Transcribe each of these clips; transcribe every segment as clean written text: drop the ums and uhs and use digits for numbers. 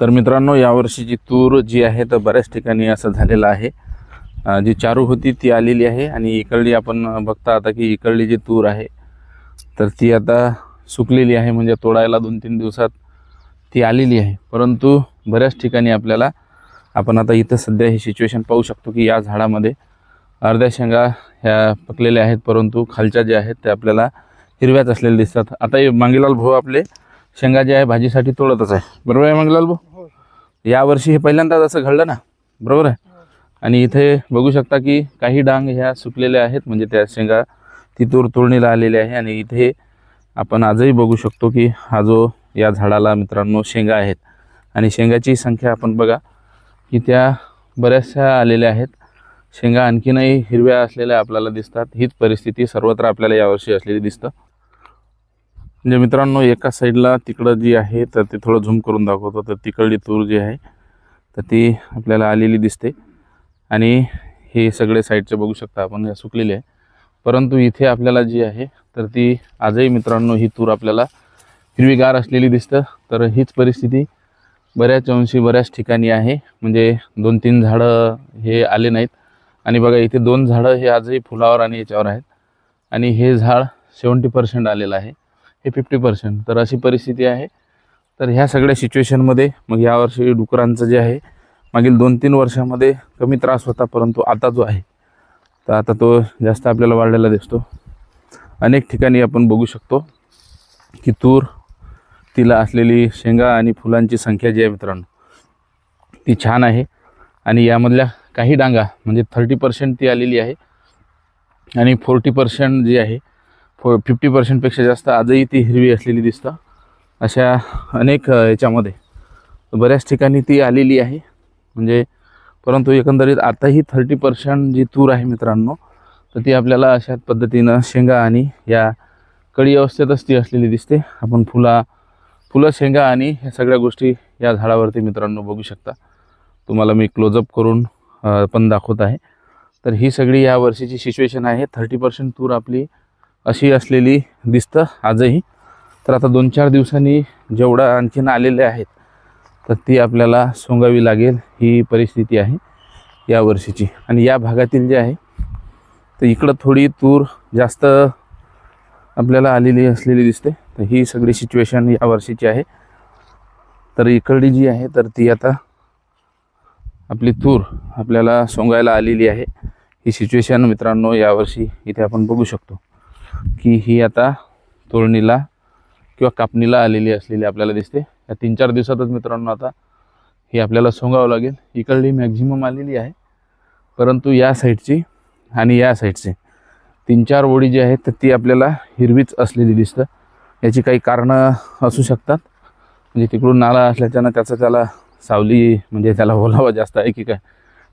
तर मित्रांनो, यावर्षीची तूर जी आहे तर बऱ्याच ठिकाणी असं झालेलं आहे। जी चारू होती ती आलेली आहे आणि इकडली आपण बघता आता की इकडली जी तूर आहे तर ती आता सुकलेली आहे, म्हणजे तोडायला 2-3 दिवसात ती आलेली आहे। परंतु बऱ्याच ठिकाणी आपल्याला आपण आता इथं सध्या ही सिच्युएशन पाहू शकतो की या झाडामध्ये अर्ध्या शेंगा ह्या पकलेल्या आहेत, परंतु खालच्या ज्या आहेत त्या आपल्याला हिरव्याच असलेल्या दिसतात। आता हे मंगीलाल भाऊ आपले शेंगा जे आहे भाजीसाठी तोडतच आहे, बरोबर आहे मंगीलाल भाऊ? यावर्षी हे पहिल्यांदाच असं घडलं ना, बरोबर आहे? आणि इथे बघू शकता की काही डांग ह्या सुकलेल्या आहेत, म्हणजे त्या शेंगा ती तूर तोडणीला आलेली आहे। आणि इथे आपण आजही बघू शकतो की हा जो या झाडाला मित्रांनो शेंगा आहेत आणि शेंगाची संख्या आपण बघा की त्या बऱ्याचशा आलेल्या आहेत। शेंगा आणखीनही हिरव्या असलेल्या आपल्याला दिसतात। हीच परिस्थिती सर्वत्र आपल्याला यावर्षी असलेली दिसतं। म्हणजे मित्रांनो, एका साईडला तिकडं जी आहे तर ते थोडं झूम करून दाखवतो, तर तिकडली तूर जी आहे तर ती आपल्याला आलेली दिसते आणि हे सगळे साईडचे बघू शकता आपण या सुकलेले आहे। परंतु इथे आपल्याला जी आहे तर ती आजही मित्रांनो ही तूर आपल्याला हिरवीगार असलेली दिसतं। तर हीच परिस्थिती बऱ्याच अंशी बऱ्याच ठिकाणी आहे, म्हणजे 2-3 झाडं हे आले नाहीत आणि बघा इथे 2 झाडं हे आजही फुलावर आणि याच्यावर आहेत आणि हे झाड 70% आलेलं आहे, हे 50%। तर अशी परिस्थिती आहे। तर ह्या सगळ्या सिच्युएशनमध्ये मग यावर्षी डुकरांचं जे आहे मागील 2-3 वर्षामध्ये कमी त्रास होता, परंतु आता जो आहे तर आता तो जास्त आपल्याला वाढलेला दिसतो। अनेक ठिकाणी आपण बघू शकतो की तूर तिला असलेली शेंगा आणि फुलांची संख्या जी आहे मित्रांनो ती छान आहे आणि यामधल्या काही डांगा म्हणजे 30% ती आलेली आहे आणि 40% जी आहे 50% पेक्षा जास्त आजही ती हिरवी असलेली दिसतं। अशा अनेक याच्यामध्ये बऱ्याच ठिकाणी ती आलेली आहे, म्हणजे परंतु एकंदरीत आताही 30% जी तूर आहे मित्रांनो तर ती आपल्याला अशा पद्धतीनं शेंगा आणि या कळी अवस्थेतच ती असलेली दिसते। आपण फुलं शेंगा आणि ह्या सगळ्या गोष्टी या झाडावरती मित्रांनो बघू शकता। तुम्हाला मी क्लोजअप करून पण दाखवत आहे। तर ही सगळी या वर्षीची सिच्युएशन आहे। 30% तूर आपली अशी असलेली दिसतं आजही। तर आता 2-4 दिवसांनी जेवढा आणखीन आलेले आहेत तर ती आपल्याला सोंगावी लागेल, ही परिस्थिती आहे या वर्षीची। आणि या भागातील जे आहे तर इकडं थोडी तूर जास्त आपल्याला आलेली असलेली दिसते। तर ही सगळी सिच्युएशन या वर्षीची आहे। तर इकडली जी आहे तर ती आता आपली तूर आपल्याला सोंगायला आलेली आहे। ही सिच्युएशन मित्रांनो यावर्षी इथे आपण बघू शकतो की ही आता तोडणीला किंवा कापणीला आलेली असलेली आपल्याला दिसते। या 3-4 दिवसातच मित्रांनो आता ही आपल्याला सोंगावं लागेल। इकडली मॅक्झिमम आलेली आहे, परंतु या साईडची आणि या साईडची 3-4 ओळी जी आहेत तर ती आपल्याला हिरवीच असलेली दिसतं। याची काही कारणं असू शकतात, म्हणजे तिकडून नाला असल्याच्यानं त्याला सावली म्हणजे त्याला ओलावा जास्त आहे की काय,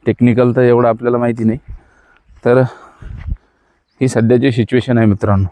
टेक्निकल तर एवढं आपल्याला माहिती नाही। तर ही सध्याची सिच्युएशन आहे मित्रांनो।